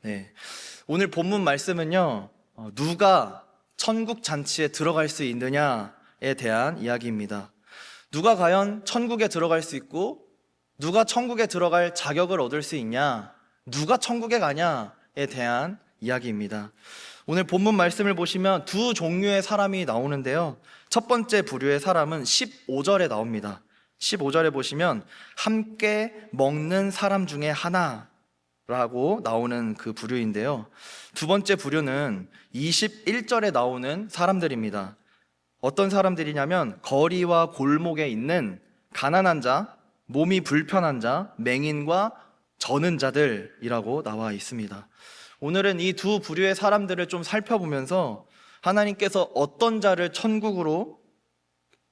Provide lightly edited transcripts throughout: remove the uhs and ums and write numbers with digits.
네. 오늘 본문 말씀은요, 누가 천국 잔치에 들어갈 수 있느냐에 대한 이야기입니다. 누가 과연 천국에 들어갈 수 있고, 누가 천국에 들어갈 자격을 얻을 수 있냐, 누가 천국에 가냐에 대한 이야기입니다. 오늘 본문 말씀을 보시면 두 종류의 사람이 나오는데요. 첫 번째 부류의 사람은 15절에 나옵니다. 15절에 보시면 함께 먹는 사람 중에 하나라고 나오는 그 부류인데요. 두 번째 부류는 21절에 나오는 사람들입니다. 어떤 사람들이냐면 거리와 골목에 있는 가난한 자, 몸이 불편한 자, 맹인과 저는 자들이라고 나와 있습니다. 오늘은 이 두 부류의 사람들을 좀 살펴보면서 하나님께서 어떤 자를 천국으로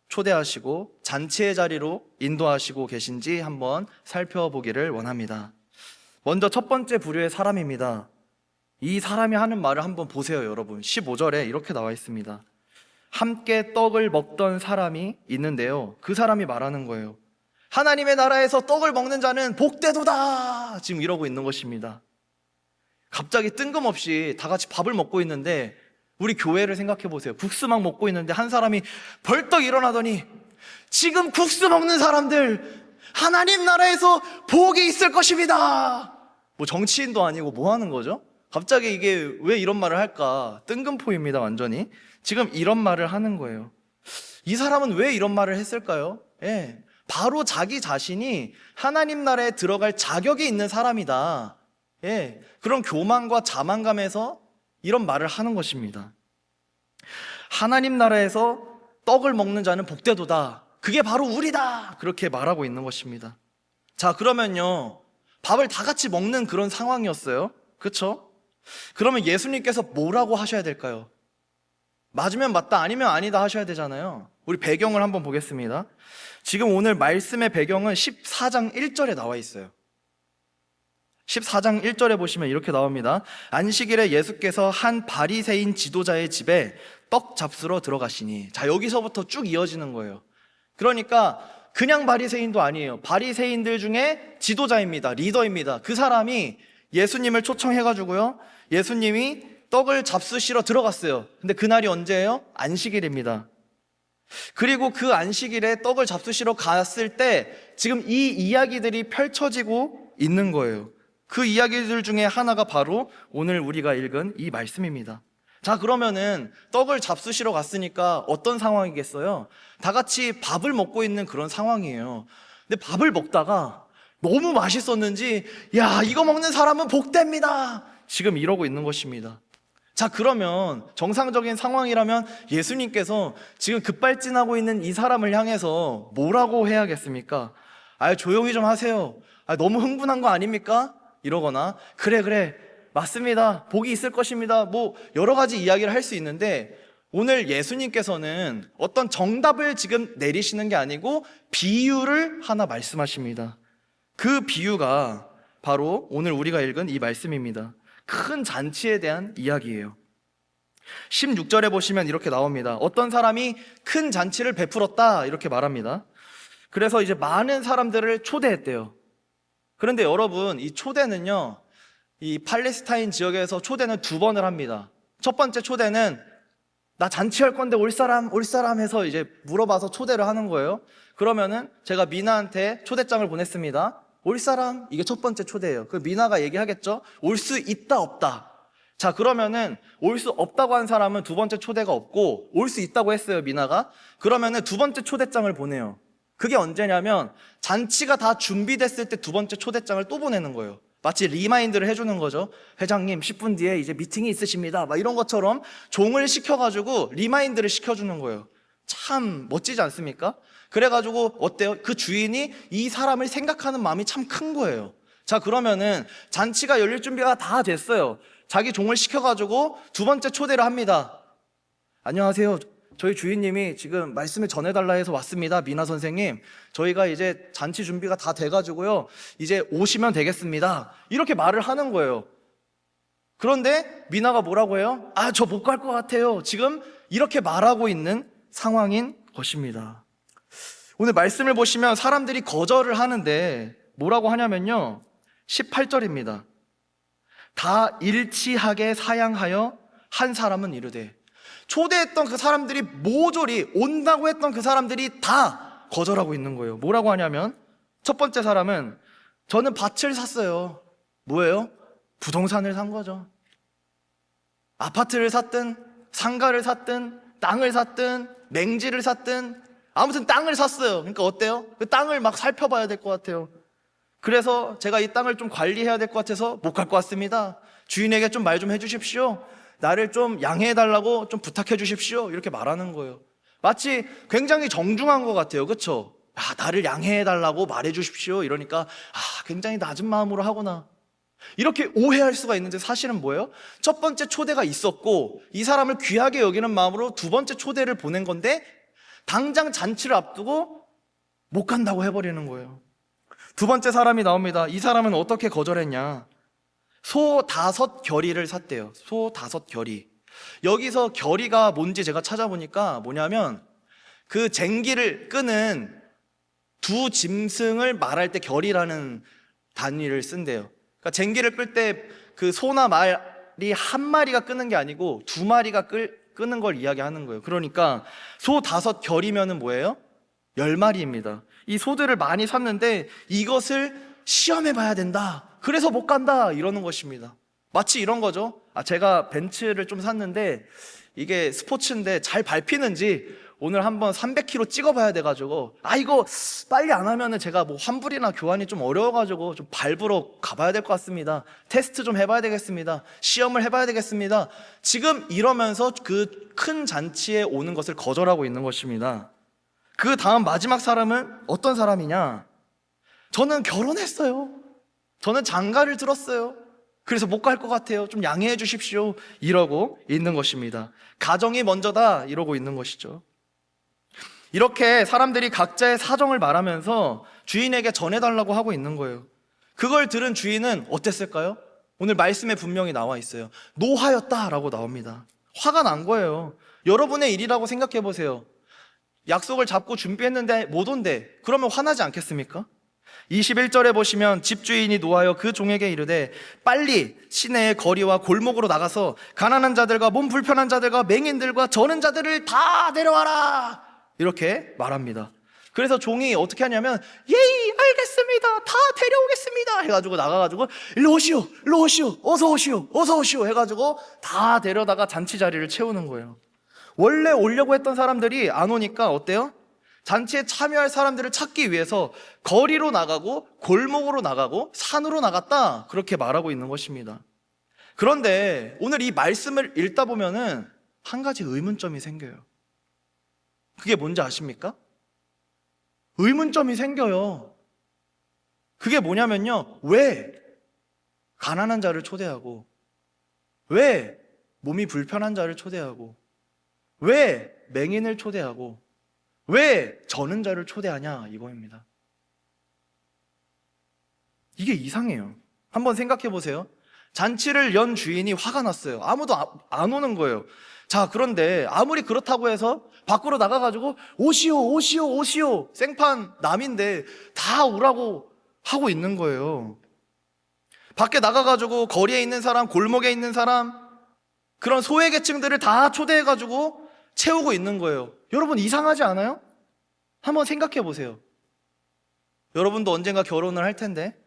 초대하시고 잔치의 자리로 인도하시고 계신지 한번 살펴보기를 원합니다. 먼저 첫 번째 부류의 사람입니다. 이 사람이 하는 말을 한번 보세요, 여러분. 15절에 이렇게 나와 있습니다. 함께 떡을 먹던 사람이 있는데요, 그 사람이 말하는 거예요. 하나님의 나라에서 떡을 먹는 자는 복되도다, 지금 이러고 있는 것입니다. 갑자기 뜬금없이 다 같이 밥을 먹고 있는데, 우리 교회를 생각해 보세요. 국수 막 먹고 있는데 한 사람이 벌떡 일어나더니 지금 국수 먹는 사람들 하나님 나라에서 복이 있을 것입니다. 뭐 정치인도 아니고 뭐 하는 거죠? 갑자기 이게 왜 이런 말을 할까? 뜬금포입니다, 완전히. 지금 이런 말을 하는 거예요. 이 사람은 왜 이런 말을 했을까요? 바로 자기 자신이 하나님 나라에 들어갈 자격이 있는 사람이다. 그런 교만과 자만감에서 이런 말을 하는 것입니다. 하나님 나라에서 떡을 먹는 자는 복되도다. 그게 바로 우리다. 그렇게 말하고 있는 것입니다. 자, 그러면요, 밥을 다 같이 먹는 그런 상황이었어요. 그렇죠? 그러면 예수님께서 뭐라고 하셔야 될까요? 맞으면 맞다, 아니면 아니다 하셔야 되잖아요. 우리 배경을 한번 보겠습니다. 지금 오늘 말씀의 배경은 14장 1절에 나와 있어요. 14장 1절에 보시면 이렇게 나옵니다. 안식일에 예수께서 한 바리새인 지도자의 집에 떡 잡수러 들어가시니. 자, 여기서부터 쭉 이어지는 거예요. 그러니까 그냥 바리새인도 아니에요. 바리새인들 중에 지도자입니다. 리더입니다. 그 사람이 예수님을 초청해가지고요, 예수님이 떡을 잡수시러 들어갔어요. 근데 그날이 언제예요? 안식일입니다. 그리고 그 안식일에 떡을 잡수시러 갔을 때 지금 이 이야기들이 펼쳐지고 있는 거예요. 그 이야기들 중에 하나가 바로 오늘 우리가 읽은 이 말씀입니다. 자, 그러면은 떡을 잡수시러 갔으니까 어떤 상황이겠어요? 다 같이 밥을 먹고 있는 그런 상황이에요. 근데 밥을 먹다가 너무 맛있었는지, 야, 이거 먹는 사람은 복됩니다, 지금 이러고 있는 것입니다. 자, 그러면 정상적인 상황이라면 예수님께서 지금 급발진하고 있는 이 사람을 향해서 뭐라고 해야겠습니까? 조용히 좀 하세요. 너무 흥분한 거 아닙니까? 이러거나, 그래 맞습니다, 복이 있을 것입니다, 뭐 여러 가지 이야기를 할 수 있는데, 오늘 예수님께서는 어떤 정답을 지금 내리시는 게 아니고 비유를 하나 말씀하십니다. 그 비유가 바로 오늘 우리가 읽은 이 말씀입니다. 큰 잔치에 대한 이야기예요. 16절에 보시면 이렇게 나옵니다. 어떤 사람이 큰 잔치를 베풀었다, 이렇게 말합니다. 그래서 이제 많은 사람들을 초대했대요. 그런데 여러분, 이 초대는요, 이 팔레스타인 지역에서 초대는 두 번을 합니다. 첫 번째 초대는 나 잔치할 건데 올 사람 해서 이제 물어봐서 초대를 하는 거예요. 그러면은 제가 미나한테 초대장을 보냈습니다. 올 사람, 이게 첫 번째 초대예요. 그 미나가 얘기하겠죠? 올 수 있다, 없다. 자, 그러면은 올 수 없다고 한 사람은 두 번째 초대가 없고, 올 수 있다고 했어요, 미나가. 그러면은 두 번째 초대장을 보내요. 그게 언제냐면 잔치가 다 준비됐을 때 두 번째 초대장을 또 보내는 거예요. 마치 리마인드를 해주는 거죠. 회장님 10분 뒤에 이제 미팅이 있으십니다, 막 이런 것처럼 종을 시켜가지고 리마인드를 시켜주는 거예요. 참 멋지지 않습니까? 그래가지고 어때요? 그 주인이 이 사람을 생각하는 마음이 참 큰 거예요. 자, 그러면은 잔치가 열릴 준비가 다 됐어요. 자기 종을 시켜가지고 두 번째 초대를 합니다. 안녕하세요, 저희 주인님이 지금 말씀을 전해달라 해서 왔습니다, 미나 선생님. 저희가 이제 잔치 준비가 다 돼가지고요, 이제 오시면 되겠습니다, 이렇게 말을 하는 거예요. 그런데 미나가 뭐라고 해요? 저 못 갈 것 같아요, 지금 이렇게 말하고 있는 상황인 것입니다. 오늘 말씀을 보시면 사람들이 거절을 하는데 뭐라고 하냐면요, 18절입니다. 다 일치하게 사양하여 한 사람은 이르되. 초대했던 그 사람들이 모조리, 온다고 했던 그 사람들이 다 거절하고 있는 거예요. 뭐라고 하냐면, 첫 번째 사람은 저는 밭을 샀어요. 뭐예요? 부동산을 산 거죠. 아파트를 샀든 상가를 샀든 땅을 샀든 맹지를 샀든 아무튼 땅을 샀어요. 그러니까 어때요? 그 땅을 막 살펴봐야 될 것 같아요. 그래서 제가 이 땅을 좀 관리해야 될 것 같아서 못 갈 것 같습니다. 주인에게 좀 말 좀 해주십시오. 나를 좀 양해해달라고 좀 부탁해 주십시오. 이렇게 말하는 거예요. 마치 굉장히 정중한 것 같아요. 그렇죠? 나를 양해해달라고 말해 주십시오. 이러니까 굉장히 낮은 마음으로 하구나, 이렇게 오해할 수가 있는데, 사실은 뭐예요? 첫 번째 초대가 있었고 이 사람을 귀하게 여기는 마음으로 두 번째 초대를 보낸 건데, 당장 잔치를 앞두고 못 간다고 해버리는 거예요. 두 번째 사람이 나옵니다. 이 사람은 어떻게 거절했냐? 소 5결의를 샀대요. 소 5결의. 여기서 결의가 뭔지 제가 찾아보니까 뭐냐면, 그 쟁기를 끄는 두 짐승을 말할 때 결의라는 단위를 쓴대요. 그러니까 쟁기를 끌 때 그 소나 말이 한 마리가 끄는 게 아니고 두 마리가 끄는 걸 이야기하는 거예요. 그러니까 소 5결이면은 뭐예요? 10마리입니다. 이 소들을 많이 샀는데 이것을 시험해 봐야 된다, 그래서 못 간다, 이러는 것입니다. 마치 이런 거죠. 제가 벤츠를 좀 샀는데 이게 스포츠인데 잘 밟히는지 오늘 한번 300km 찍어봐야 돼가지고, 이거 빨리 안 하면은 제가 뭐 환불이나 교환이 좀 어려워가지고 좀 밟으러 가봐야 될 것 같습니다. 테스트 좀 해봐야 되겠습니다. 시험을 해봐야 되겠습니다. 지금 이러면서 그 큰 잔치에 오는 것을 거절하고 있는 것입니다. 그 다음 마지막 사람은 어떤 사람이냐? 저는 결혼했어요. 저는 장가를 들었어요. 그래서 못 갈 것 같아요. 좀 양해해 주십시오. 이러고 있는 것입니다. 가정이 먼저다, 이러고 있는 것이죠. 이렇게 사람들이 각자의 사정을 말하면서 주인에게 전해달라고 하고 있는 거예요. 그걸 들은 주인은 어땠을까요? 오늘 말씀에 분명히 나와 있어요. 노하였다라고 나옵니다. 화가 난 거예요. 여러분의 일이라고 생각해 보세요. 약속을 잡고 준비했는데 못 온대. 그러면 화나지 않겠습니까? 21절에 보시면 집주인이 노하여 그 종에게 이르되 빨리 시내의 거리와 골목으로 나가서 가난한 자들과 몸 불편한 자들과 맹인들과 저는 자들을 다 데려와라, 이렇게 말합니다. 그래서 종이 어떻게 하냐면, 예이, 알겠습니다, 다 데려오겠습니다 해가지고 나가가지고 일로 오시오, 일로 오시오, 어서 오시오, 어서 오시오 해가지고 다 데려다가 잔치 자리를 채우는 거예요. 원래 오려고 했던 사람들이 안 오니까 어때요? 잔치에 참여할 사람들을 찾기 위해서 거리로 나가고 골목으로 나가고 산으로 나갔다, 그렇게 말하고 있는 것입니다. 그런데 오늘 이 말씀을 읽다 보면은 한 가지 의문점이 생겨요. 그게 뭔지 아십니까? 의문점이 생겨요. 그게 뭐냐면요, 왜 가난한 자를 초대하고, 왜 몸이 불편한 자를 초대하고, 왜 맹인을 초대하고, 왜 저는 자를 초대하냐, 이거입니다. 이게 이상해요. 한번 생각해 보세요. 잔치를 연 주인이 화가 났어요. 아무도 안 오는 거예요. 자, 그런데 아무리 그렇다고 해서 밖으로 나가가지고 오시오, 오시오, 오시오, 생판 남인데 다 오라고 하고 있는 거예요. 밖에 나가가지고 거리에 있는 사람, 골목에 있는 사람, 그런 소외계층들을 다 초대해가지고 채우고 있는 거예요. 여러분, 이상하지 않아요? 한번 생각해 보세요. 여러분도 언젠가 결혼을 할 텐데,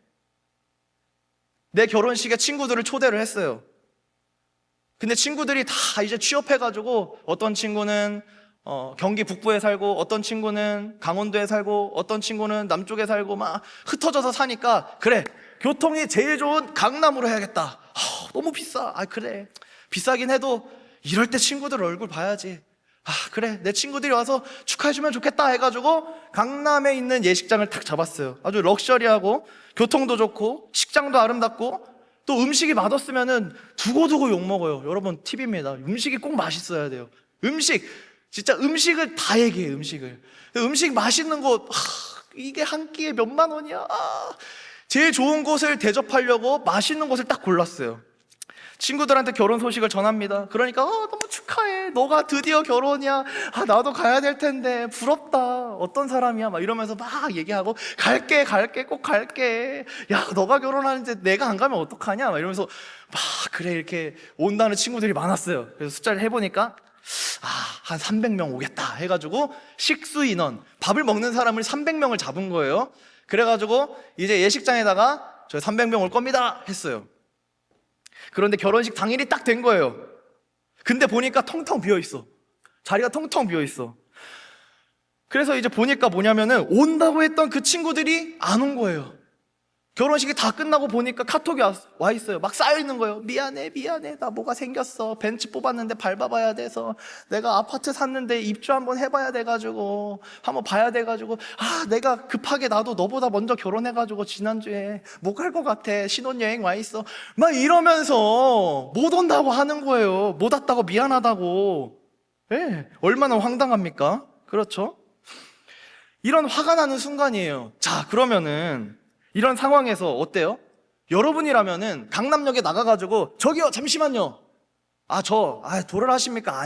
내 결혼식에 친구들을 초대를 했어요. 근데 친구들이 다 이제 취업해가지고, 어떤 친구는 경기 북부에 살고, 어떤 친구는 강원도에 살고, 어떤 친구는 남쪽에 살고, 막 흩어져서 사니까, 그래, 교통이 제일 좋은 강남으로 해야겠다. 너무 비싸. 그래, 비싸긴 해도 이럴 때 친구들 얼굴 봐야지. 그래, 내 친구들이 와서 축하해주면 좋겠다 해가지고 강남에 있는 예식장을 탁 잡았어요. 아주 럭셔리하고 교통도 좋고 식장도 아름답고 또 음식이 맛없으면은 두고두고 욕먹어요. 여러분, 팁입니다. 음식이 꼭 맛있어야 돼요. 진짜 음식을 다 얘기해요. 음식 맛있는 곳, 이게 한 끼에 몇만 원이야. 제일 좋은 곳을 대접하려고 맛있는 곳을 딱 골랐어요. 친구들한테 결혼 소식을 전합니다. 그러니까 너무 축하해. 너가 드디어 결혼이야. 나도 가야 될 텐데 부럽다. 어떤 사람이야? 막 이러면서 막 얘기하고 갈게 꼭 갈게. 야, 너가 결혼하는데 내가 안 가면 어떡하냐? 막 이러면서 막 그래 이렇게 온다는 친구들이 많았어요. 그래서 숫자를 해보니까 한 300명 오겠다 해가지고 식수 인원, 밥을 먹는 사람을 300명을 잡은 거예요. 그래가지고 이제 예식장에다가 저 300명 올 겁니다 했어요. 그런데 결혼식 당일이 딱 된 거예요. 근데 보니까 텅텅 비어있어. 자리가 텅텅 비어있어. 그래서 이제 보니까 뭐냐면은 온다고 했던 그 친구들이 안 온 거예요. 결혼식이 다 끝나고 보니까 카톡이 와 있어요. 막 쌓여있는 거예요. 미안해 나 뭐가 생겼어. 벤츠 뽑았는데 밟아봐야 돼서, 내가 아파트 샀는데 입주 한번 해봐야 돼가지고, 한번 봐야 돼가지고, 내가 급하게 나도 너보다 먼저 결혼해가지고 지난주에 못 갈 것 같아. 신혼여행 와 있어. 막 이러면서 못 온다고 하는 거예요. 못 왔다고 미안하다고. 얼마나 황당합니까? 그렇죠? 이런 화가 나는 순간이에요. 자, 그러면은 이런 상황에서 어때요? 여러분이라면은 강남역에 나가가지고 저기요 잠시만요. 도를 하십니까?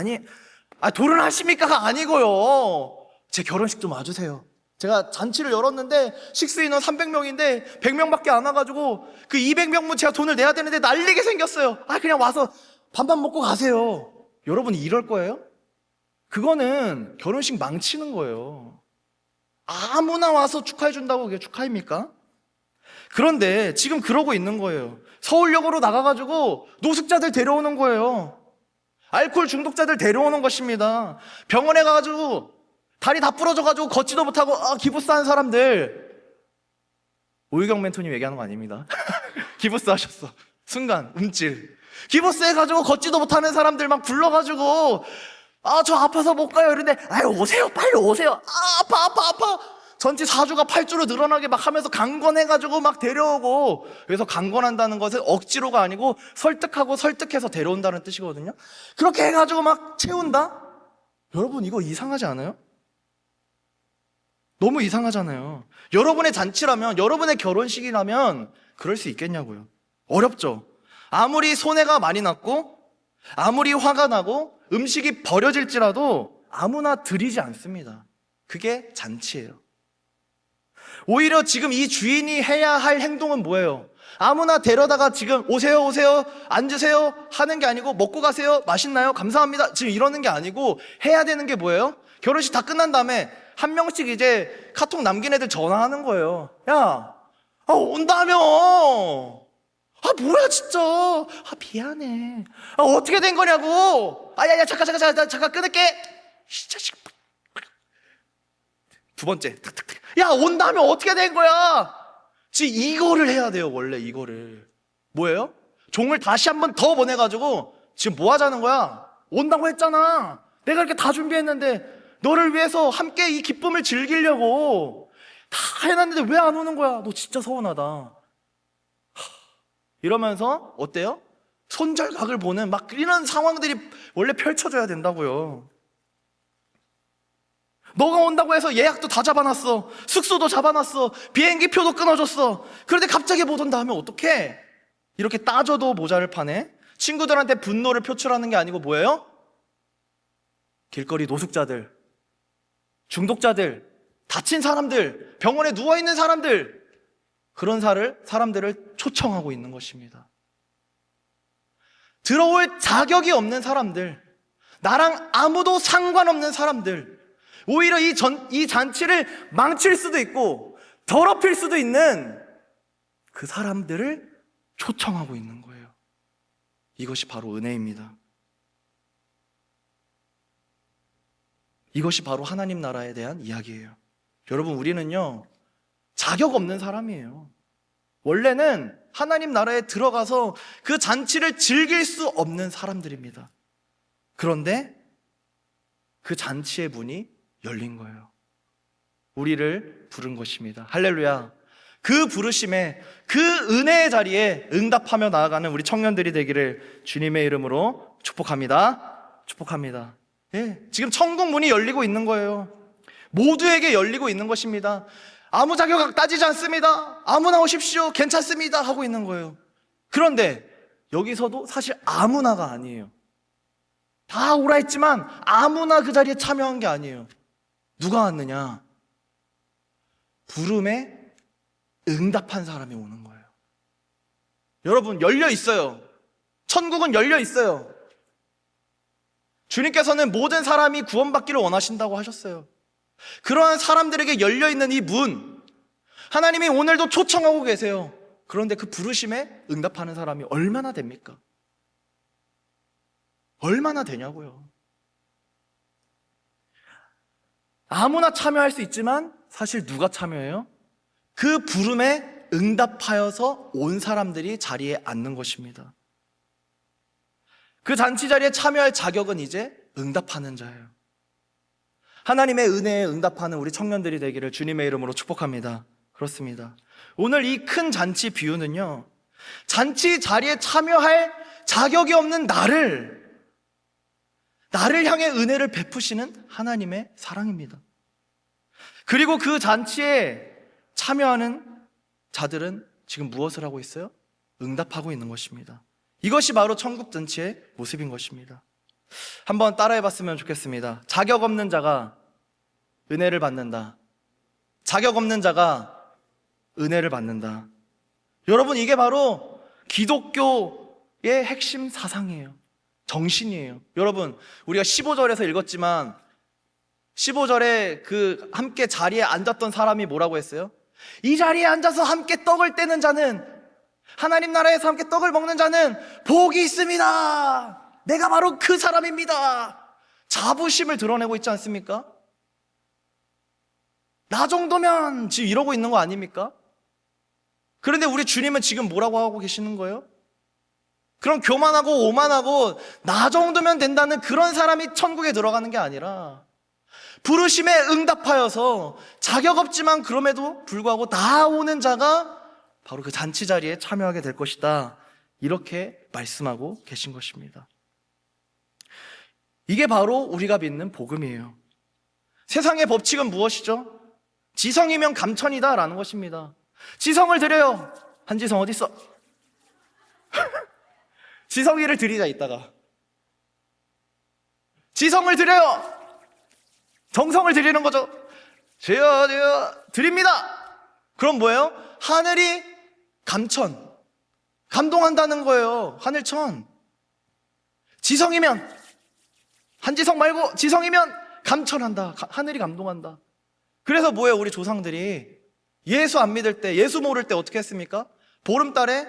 도를 하십니까가 아니고요. 제 결혼식 좀 와주세요. 제가 잔치를 열었는데 식수인원 300명인데 100명밖에 안 와가지고 그 200명분 제가 돈을 내야 되는데 날리게 생겼어요. 그냥 와서 밥만 먹고 가세요. 여러분이 이럴 거예요? 그거는 결혼식 망치는 거예요. 아무나 와서 축하해준다고 그게 축하입니까? 그런데 지금 그러고 있는 거예요. 서울역으로 나가가지고 노숙자들 데려오는 거예요. 알코올 중독자들 데려오는 것입니다. 병원에 가가지고 다리 다 부러져가지고 걷지도 못하고 기부스 하는 사람들. 오유경 멘토님 얘기하는 거 아닙니다. 기부스 하셨어. 순간 움찔. 기부스 해가지고 걷지도 못하는 사람들 막 불러가지고 저 아파서 못 가요 이러는데 오세요 빨리 오세요. 아파 전치 4주가 8주로 늘어나게 막 하면서 강권해가지고 막 데려오고. 그래서 강권한다는 것은 억지로가 아니고 설득해서 데려온다는 뜻이거든요. 그렇게 해가지고 막 채운다? 여러분 이거 이상하지 않아요? 너무 이상하잖아요. 여러분의 잔치라면, 여러분의 결혼식이라면 그럴 수 있겠냐고요. 어렵죠. 아무리 손해가 많이 났고 아무리 화가 나고 음식이 버려질지라도 아무나 드리지 않습니다. 그게 잔치예요. 오히려 지금 이 주인이 해야 할 행동은 뭐예요? 아무나 데려다가 지금 오세요 앉으세요 하는 게 아니고, 먹고 가세요 맛있나요 감사합니다 지금 이러는 게 아니고 해야 되는 게 뭐예요? 결혼식 다 끝난 다음에 한 명씩 이제 카톡 남긴 애들 전화하는 거예요. 야, 온다며. 뭐야 진짜. 미안해. 어떻게 된 거냐고. 야, 잠깐 끊을게. 이 자식. 두 번째, 탁탁탁. 야, 온다며 어떻게 된 거야? 지금 이거를 해야 돼요. 원래 이거를. 뭐예요? 종을 다시 한 번 더 보내가지고 지금 뭐 하자는 거야? 온다고 했잖아. 내가 이렇게 다 준비했는데 너를 위해서 함께 이 기쁨을 즐기려고 다 해놨는데 왜 안 오는 거야? 너 진짜 서운하다. 이러면서 어때요? 손절각을 보는 막 이런 상황들이 원래 펼쳐져야 된다고요. 너가 온다고 해서 예약도 다 잡아놨어. 숙소도 잡아놨어. 비행기표도 끊어줬어. 그런데 갑자기 못 온다 하면 어떡해? 이렇게 따져도 모자를 파네. 친구들한테 분노를 표출하는 게 아니고 뭐예요? 길거리 노숙자들, 중독자들, 다친 사람들, 병원에 누워있는 사람들, 그런 사람들을 초청하고 있는 것입니다. 들어올 자격이 없는 사람들, 나랑 아무도 상관없는 사람들, 오히려 이 잔치를 망칠 수도 있고 더럽힐 수도 있는 그 사람들을 초청하고 있는 거예요. 이것이 바로 은혜입니다. 이것이 바로 하나님 나라에 대한 이야기예요. 여러분, 우리는요 자격 없는 사람이에요. 원래는 하나님 나라에 들어가서 그 잔치를 즐길 수 없는 사람들입니다. 그런데 그 잔치의 문이 열린 거예요. 우리를 부른 것입니다. 할렐루야. 그 부르심에, 그 은혜의 자리에 응답하며 나아가는 우리 청년들이 되기를 주님의 이름으로 축복합니다. 축복합니다. 지금 천국 문이 열리고 있는 거예요. 모두에게 열리고 있는 것입니다. 아무 자격 따지지 않습니다. 아무나 오십시오. 괜찮습니다. 하고 있는 거예요. 그런데 여기서도 사실 아무나가 아니에요. 다 오라 했지만 아무나 그 자리에 참여한 게 아니에요. 누가 왔느냐? 부름에 응답한 사람이 오는 거예요. 여러분, 열려 있어요. 천국은 열려 있어요. 주님께서는 모든 사람이 구원받기를 원하신다고 하셨어요. 그러한 사람들에게 열려 있는 이 문, 하나님이 오늘도 초청하고 계세요. 그런데 그 부르심에 응답하는 사람이 얼마나 됩니까? 얼마나 되냐고요. 아무나 참여할 수 있지만 사실 누가 참여해요? 그 부름에 응답하여서 온 사람들이 자리에 앉는 것입니다. 그 잔치 자리에 참여할 자격은 이제 응답하는 자예요. 하나님의 은혜에 응답하는 우리 청년들이 되기를 주님의 이름으로 축복합니다. 그렇습니다. 오늘 이 큰 잔치 비유는요, 잔치 자리에 참여할 자격이 없는 나를 향해 은혜를 베푸시는 하나님의 사랑입니다. 그리고 그 잔치에 참여하는 자들은 지금 무엇을 하고 있어요? 응답하고 있는 것입니다. 이것이 바로 천국 잔치의 모습인 것입니다. 한번 따라해 봤으면 좋겠습니다. 자격 없는 자가 은혜를 받는다. 자격 없는 자가 은혜를 받는다. 여러분, 이게 바로 기독교의 핵심 사상이에요. 정신이에요. 여러분, 우리가 15절에서 읽었지만 15절에 그 함께 자리에 앉았던 사람이 뭐라고 했어요? 이 자리에 앉아서 함께 떡을 떼는 자는, 하나님 나라에서 함께 떡을 먹는 자는 복이 있습니다. 내가 바로 그 사람입니다. 자부심을 드러내고 있지 않습니까? 나 정도면 지금 이러고 있는 거 아닙니까? 그런데 우리 주님은 지금 뭐라고 하고 계시는 거예요? 그럼 교만하고 오만하고 나 정도면 된다는 그런 사람이 천국에 들어가는 게 아니라 부르심에 응답하여서 자격 없지만 그럼에도 불구하고 나오는 자가 바로 그 잔치 자리에 참여하게 될 것이다. 이렇게 말씀하고 계신 것입니다. 이게 바로 우리가 믿는 복음이에요. 세상의 법칙은 무엇이죠? 지성이면 감천이다 라는 것입니다. 지성을 드려요. 한지성 어디 있어? 지성이를 드리자. 이따가 지성을 드려요. 정성을 드리는 거죠. 주여 주여 드립니다. 그럼 뭐예요? 하늘이 감천, 감동한다는 거예요. 하늘천. 지성이면, 한지성 말고 지성이면 감천한다. 하늘이 감동한다. 그래서 뭐예요? 우리 조상들이 예수 안 믿을 때, 예수 모를 때 어떻게 했습니까? 보름달에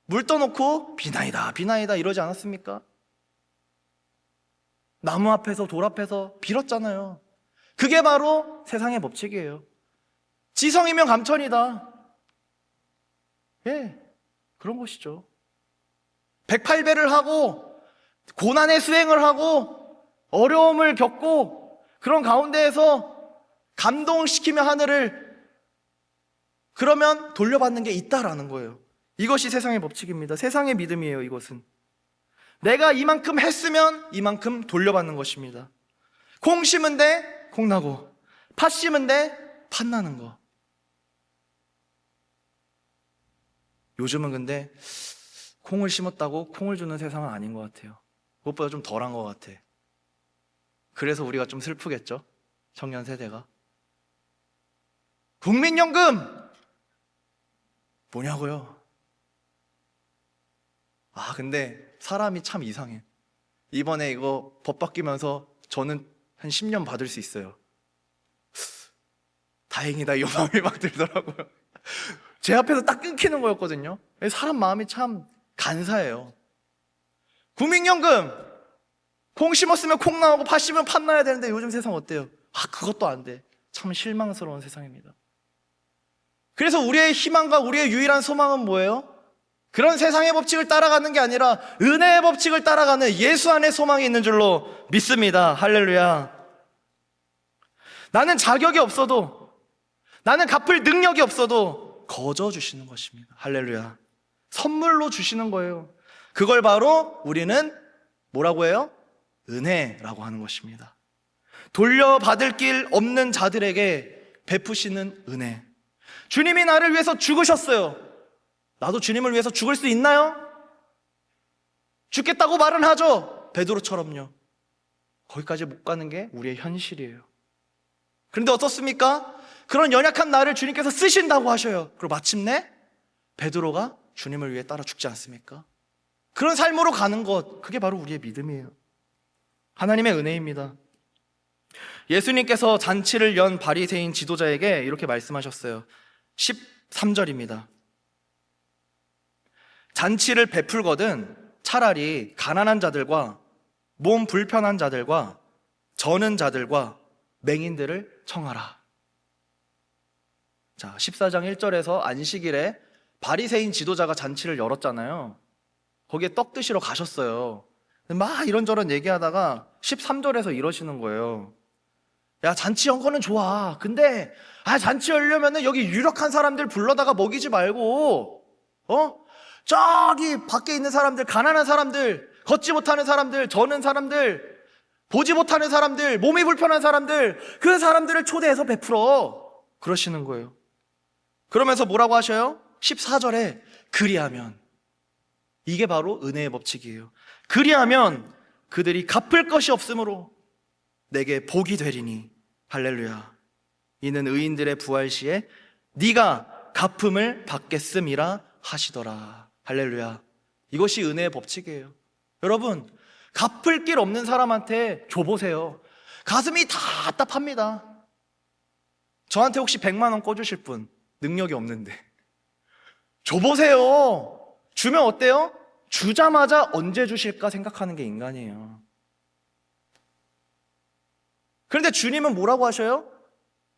물 떠놓고 비나이다 비나이다 이러지 않았습니까? 나무 앞에서 돌 앞에서 빌었잖아요. 그게 바로 세상의 법칙이에요. 지성이면 감천이다. 예, 그런 것이죠. 108배를 하고 고난의 수행을 하고 어려움을 겪고 그런 가운데에서 감동시키며 하늘을, 그러면 돌려받는 게 있다라는 거예요. 이것이 세상의 법칙입니다. 세상의 믿음이에요. 이것은 내가 이만큼 했으면 이만큼 돌려받는 것입니다. 콩 심은 데 콩 나고 팥 심은 데 팥 나는 거. 요즘은 근데 콩을 심었다고 콩을 주는 세상은 아닌 것 같아요. 그것보다 좀 덜한 것 같아. 그래서 우리가 좀 슬프겠죠? 청년 세대가. 국민연금 뭐냐고요? 근데 사람이 참 이상해. 이번에 이거 법 바뀌면서 저는 한 10년 받을 수 있어요. 다행이다, 이 마음이 막 들더라고요. 제 앞에서 딱 끊기는 거였거든요. 사람 마음이 참 간사해요. 국민연금, 콩 심었으면 콩 나오고 팥 심으면 팥 나야 되는데 요즘 세상 어때요? 그것도 안 돼. 참 실망스러운 세상입니다. 그래서 우리의 희망과 우리의 유일한 소망은 뭐예요? 그런 세상의 법칙을 따라가는 게 아니라 은혜의 법칙을 따라가는 예수 안에 소망이 있는 줄로 믿습니다. 할렐루야. 나는 자격이 없어도, 나는 갚을 능력이 없어도 거저 주시는 것입니다. 할렐루야. 선물로 주시는 거예요. 그걸 바로 우리는 뭐라고 해요? 은혜라고 하는 것입니다. 돌려받을 길 없는 자들에게 베푸시는 은혜. 주님이 나를 위해서 죽으셨어요. 나도 주님을 위해서 죽을 수 있나요? 죽겠다고 말은 하죠. 베드로처럼요. 거기까지 못 가는 게 우리의 현실이에요. 그런데 어떻습니까? 그런 연약한 나를 주님께서 쓰신다고 하셔요. 그리고 마침내 베드로가 주님을 위해 따라 죽지 않습니까? 그런 삶으로 가는 것, 그게 바로 우리의 믿음이에요. 하나님의 은혜입니다. 예수님께서 잔치를 연 바리새인 지도자에게 이렇게 말씀하셨어요. 13절입니다. 잔치를 베풀거든 차라리 가난한 자들과 몸 불편한 자들과 저는 자들과 맹인들을 청하라. 자, 14장 1절에서 안식일에 바리새인 지도자가 잔치를 열었잖아요. 거기에 떡 드시러 가셨어요. 막 이런저런 얘기하다가 13절에서 이러시는 거예요. 야, 잔치 연 거는 좋아. 근데 잔치 열려면은 여기 유력한 사람들 불러다가 먹이지 말고 저기 밖에 있는 사람들, 가난한 사람들, 걷지 못하는 사람들, 저는 사람들, 보지 못하는 사람들, 몸이 불편한 사람들, 그 사람들을 초대해서 베풀어. 그러시는 거예요. 그러면서 뭐라고 하셔요? 14절에 그리하면, 이게 바로 은혜의 법칙이에요. 그리하면 그들이 갚을 것이 없으므로 내게 복이 되리니. 할렐루야. 이는 의인들의 부활 시에 네가 갚음을 받겠음이라 하시더라. 할렐루야. 이것이 은혜의 법칙이에요. 여러분, 갚을 길 없는 사람한테 줘보세요. 가슴이 답답합니다. 저한테 혹시 100만 원 꿔주실 분, 능력이 없는데 줘보세요. 주면 어때요? 주자마자 언제 주실까 생각하는 게 인간이에요. 그런데 주님은 뭐라고 하셔요?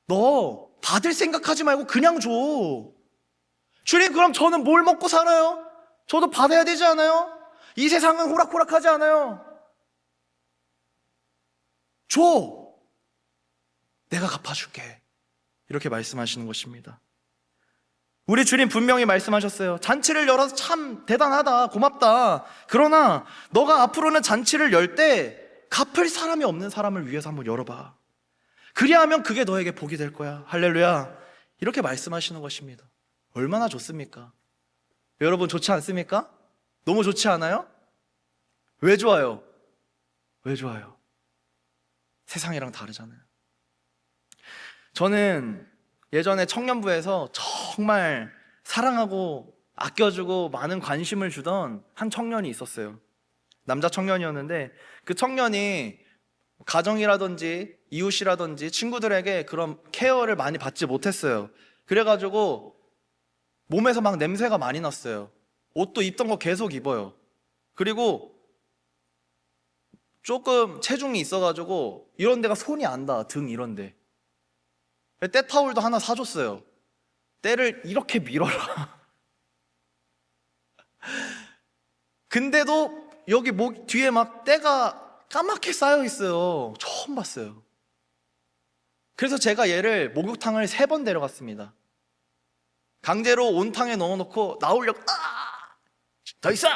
너 받을 생각하지 말고 그냥 줘. 주님, 그럼 저는 뭘 먹고 살아요? 저도 받아야 되지 않아요? 이 세상은 호락호락하지 않아요. 줘. 내가 갚아줄게. 이렇게 말씀하시는 것입니다. 우리 주님 분명히 말씀하셨어요. 잔치를 열어서 참 대단하다, 고맙다. 그러나 너가 앞으로는 잔치를 열 때 갚을 사람이 없는 사람을 위해서 한번 열어봐. 그리하면 그게 너에게 복이 될 거야. 할렐루야. 이렇게 말씀하시는 것입니다. 얼마나 좋습니까? 여러분, 좋지 않습니까? 너무 좋지 않아요? 왜 좋아요? 왜 좋아요? 세상이랑 다르잖아요. 저는 예전에 청년부에서 정말 사랑하고 아껴주고 많은 관심을 주던 한 청년이 있었어요. 남자 청년이었는데 그 청년이 가정이라든지 이웃이라든지 친구들에게 그런 케어를 많이 받지 못했어요. 그래가지고 몸에서 막 냄새가 많이 났어요. 옷도 입던 거 계속 입어요. 그리고 조금 체중이 있어가지고 이런 데가 손이 안 닿아, 등 이런 데. 때타올도 하나 사줬어요. 때를 이렇게 밀어라. 근데도 여기 목 뒤에 막 때가 까맣게 쌓여 있어요. 처음 봤어요. 그래서 제가 얘를 목욕탕을 3번 데려갔습니다. 강제로 온탕에 넣어놓고 나오려고 더 있어!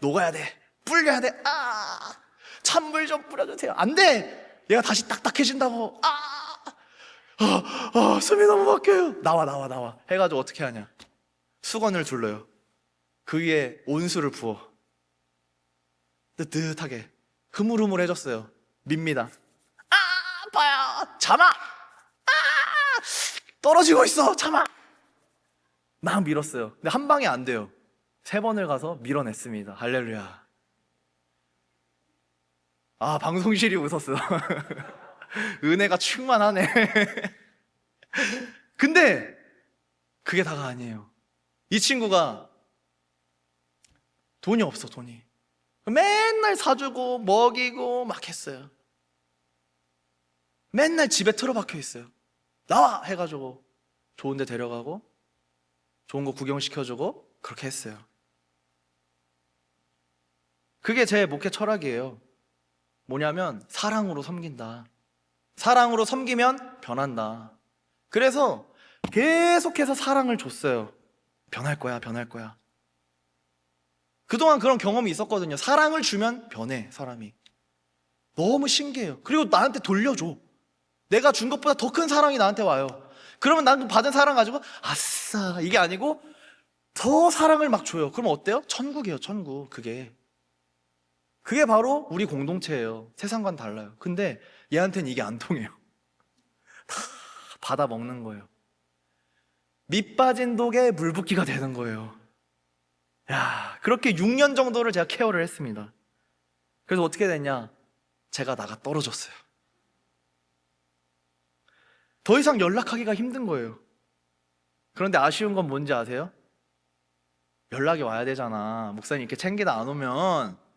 녹아야 돼. 불려야 돼. 찬물 좀 뿌려주세요. 안 돼! 얘가 다시 딱딱해진다고. 숨이 너무 막혀요. 나와 해가지고 어떻게 하냐, 수건을 둘러요. 그 위에 온수를 부어 뜨뜻하게 흐물흐물해졌어요. 밉니다. 아파요. 참아. 떨어지고 있어. 참아. 막 밀었어요. 근데 한 방에 안 돼요. 3번을 가서 밀어냈습니다. 할렐루야. 방송실이 웃었어. 은혜가 충만하네. 근데 그게 다가 아니에요. 이 친구가 돈이 없어. 돈이 맨날 사주고 먹이고 막 했어요. 맨날 집에 틀어박혀 있어요. 나와 해가지고 좋은 데 데려가고 좋은 거 구경시켜주고 그렇게 했어요. 그게 제 목회 철학이에요. 뭐냐면 사랑으로 섬긴다. 사랑으로 섬기면 변한다. 그래서 계속해서 사랑을 줬어요. 변할 거야. 그동안 그런 경험이 있었거든요. 사랑을 주면 변해, 사람이. 너무 신기해요. 그리고 나한테 돌려줘. 내가 준 것보다 더 큰 사랑이 나한테 와요. 그러면 난 받은 사랑 가지고 아싸, 이게 아니고 더 사랑을 막 줘요. 그러면 어때요? 천국이에요, 천국. 그게 그게 바로 우리 공동체예요. 세상과는 달라요. 근데 얘한테는 이게 안 통해요. 다 받아 먹는 거예요. 밑 빠진 독에 물 붓기가 되는 거예요. 야, 그렇게 6년 정도를 제가 케어를 했습니다. 그래서 어떻게 됐냐? 제가 나가 떨어졌어요. 더 이상 연락하기가 힘든 거예요. 그런데 아쉬운 건 뭔지 아세요? 연락이 와야 되잖아. 목사님 이렇게 챙기다 안 오면,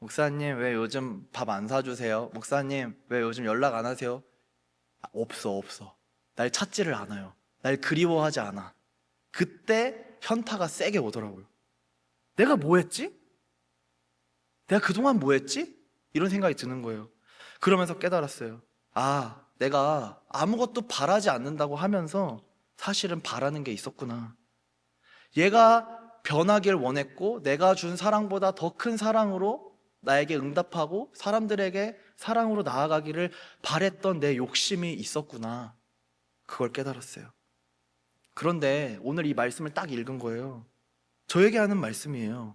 목사님 왜 요즘 밥 안 사주세요? 목사님 왜 요즘 연락 안 하세요? 없어. 날 찾지를 않아요. 날 그리워하지 않아. 그때 현타가 세게 오더라고요. 내가 뭐 했지? 내가 그동안 뭐 했지? 이런 생각이 드는 거예요. 그러면서 깨달았어요. 아, 내가 아무것도 바라지 않는다고 하면서 사실은 바라는 게 있었구나. 얘가 변하길 원했고 내가 준 사랑보다 더 큰 사랑으로 나에게 응답하고 사람들에게 사랑으로 나아가기를 바랬던 내 욕심이 있었구나. 그걸 깨달았어요. 그런데 오늘 이 말씀을 딱 읽은 거예요. 저에게 하는 말씀이에요.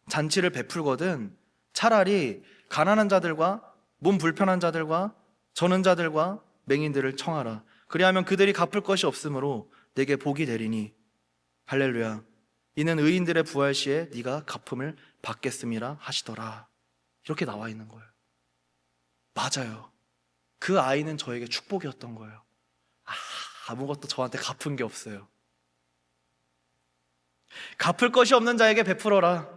잔치를 베풀거든 차라리 가난한 자들과 몸 불편한 자들과 저는 자들과 맹인들을 청하라. 그리하면 그들이 갚을 것이 없으므로 내게 복이 되리니 할렐루야. 이는 의인들의 부활 시에 네가 갚음을 받겠음이라 하시더라. 이렇게 나와 있는 거예요. 맞아요. 그 아이는 저에게 축복이었던 거예요. 아무것도 저한테 갚은 게 없어요. 갚을 것이 없는 자에게 베풀어라.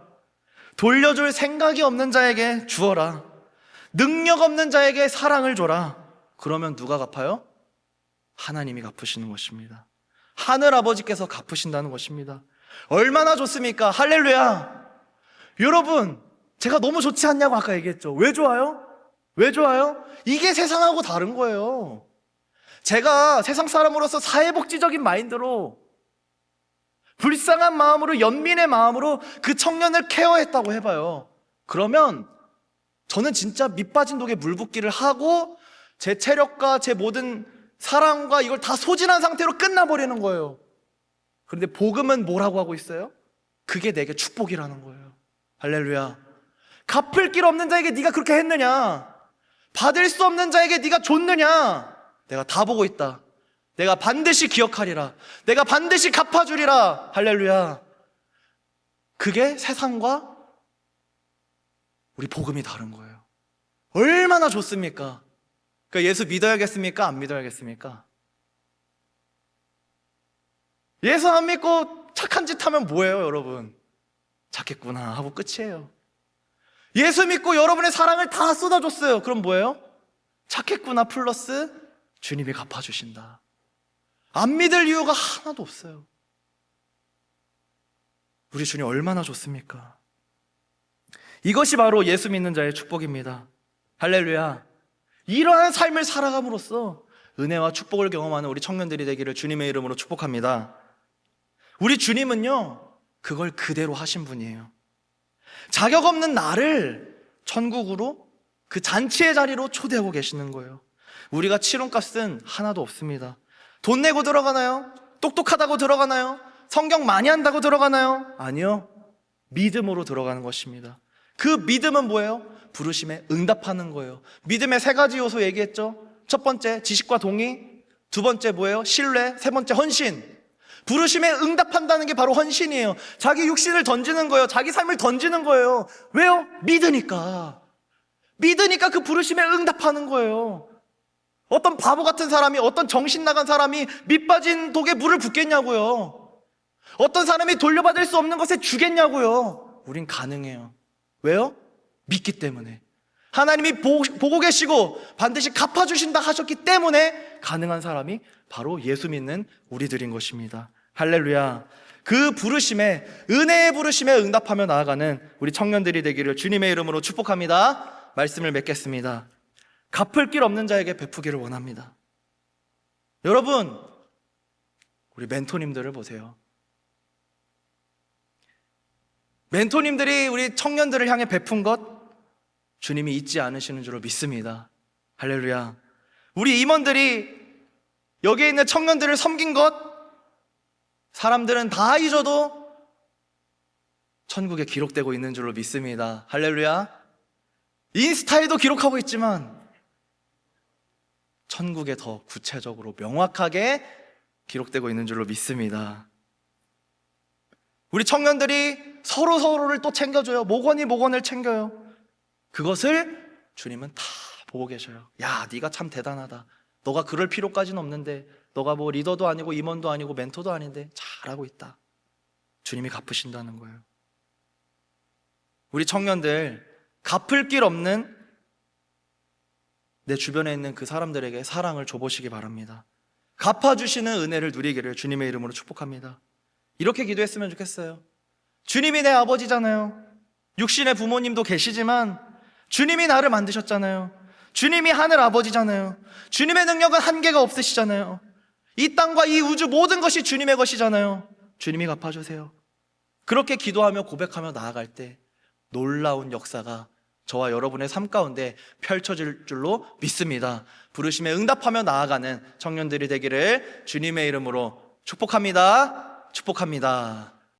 돌려줄 생각이 없는 자에게 주어라. 능력 없는 자에게 사랑을 줘라. 그러면 누가 갚아요? 하나님이 갚으시는 것입니다. 하늘 아버지께서 갚으신다는 것입니다. 얼마나 좋습니까? 할렐루야. 여러분, 제가 너무 좋지 않냐고 아까 얘기했죠. 왜 좋아요? 왜 좋아요? 이게 세상하고 다른 거예요. 제가 세상 사람으로서 사회복지적인 마인드로 불쌍한 마음으로 연민의 마음으로 그 청년을 케어했다고 해봐요. 그러면 저는 진짜 밑 빠진 독에 물 붓기를 하고 제 체력과 제 모든 사랑과 이걸 다 소진한 상태로 끝나버리는 거예요. 그런데 복음은 뭐라고 하고 있어요? 그게 내게 축복이라는 거예요. 할렐루야. 갚을 길 없는 자에게 네가 그렇게 했느냐? 받을 수 없는 자에게 네가 줬느냐? 내가 다 보고 있다. 내가 반드시 기억하리라. 내가 반드시 갚아주리라. 할렐루야. 그게 세상과 우리 복음이 다른 거예요. 얼마나 좋습니까? 그러니까 예수 믿어야겠습니까? 안 믿어야겠습니까? 예수 안 믿고 착한 짓 하면 뭐예요, 여러분? 착했구나 하고 끝이에요. 예수 믿고 여러분의 사랑을 다 쏟아줬어요. 그럼 뭐예요? 착했구나 플러스 주님이 갚아주신다. 안 믿을 이유가 하나도 없어요. 우리 주님 얼마나 좋습니까? 이것이 바로 예수 믿는 자의 축복입니다. 할렐루야. 이러한 삶을 살아감으로써 은혜와 축복을 경험하는 우리 청년들이 되기를 주님의 이름으로 축복합니다. 우리 주님은요, 그걸 그대로 하신 분이에요. 자격 없는 나를 천국으로 그 잔치의 자리로 초대하고 계시는 거예요. 우리가 치른 값은 하나도 없습니다. 돈 내고 들어가나요? 똑똑하다고 들어가나요? 성경 많이 한다고 들어가나요? 아니요. 믿음으로 들어가는 것입니다. 그 믿음은 뭐예요? 부르심에 응답하는 거예요. 믿음의 세 가지 요소 얘기했죠. 첫 번째, 지식과 동의. 두 번째 뭐예요? 신뢰. 세 번째, 헌신. 부르심에 응답한다는 게 바로 헌신이에요. 자기 육신을 던지는 거예요. 자기 삶을 던지는 거예요. 왜요? 믿으니까. 믿으니까 그 부르심에 응답하는 거예요. 어떤 바보 같은 사람이, 어떤 정신 나간 사람이 밑 빠진 독에 물을 붓겠냐고요. 어떤 사람이 돌려받을 수 없는 것에 주겠냐고요. 우린 가능해요. 왜요? 믿기 때문에. 하나님이 보고 계시고 반드시 갚아주신다 하셨기 때문에 가능한 사람이 바로 예수 믿는 우리들인 것입니다. 할렐루야. 그 부르심에, 은혜의 부르심에 응답하며 나아가는 우리 청년들이 되기를 주님의 이름으로 축복합니다. 말씀을 맺겠습니다. 갚을 길 없는 자에게 베푸기를 원합니다. 여러분, 우리 멘토님들을 보세요. 멘토님들이 우리 청년들을 향해 베푼 것 주님이 잊지 않으시는 줄로 믿습니다. 할렐루야. 우리 임원들이 여기에 있는 청년들을 섬긴 것 사람들은 다 잊어도 천국에 기록되고 있는 줄로 믿습니다. 할렐루야. 인스타에도 기록하고 있지만 천국에 더 구체적으로 명확하게 기록되고 있는 줄로 믿습니다. 우리 청년들이 서로를 또 챙겨줘요. 목원을 챙겨요. 그것을 주님은 다 보고 계셔요. 야, 네가 참 대단하다. 너가 그럴 필요까지는 없는데, 너가 뭐 리더도 아니고 임원도 아니고 멘토도 아닌데 잘하고 있다. 주님이 갚으신다는 거예요. 우리 청년들, 갚을 길 없는 내 주변에 있는 그 사람들에게 사랑을 줘보시기 바랍니다. 갚아주시는 은혜를 누리기를 주님의 이름으로 축복합니다. 이렇게 기도했으면 좋겠어요. 주님이 내 아버지잖아요. 육신의 부모님도 계시지만 주님이 나를 만드셨잖아요. 주님이 하늘 아버지잖아요. 주님의 능력은 한계가 없으시잖아요. 이 땅과 이 우주 모든 것이 주님의 것이잖아요. 주님이 갚아주세요. 그렇게 기도하며 고백하며 나아갈 때 놀라운 역사가 저와 여러분의 삶 가운데 펼쳐질 줄로 믿습니다. 부르심에 응답하며 나아가는 청년들이 되기를 주님의 이름으로 축복합니다. 축복합니다.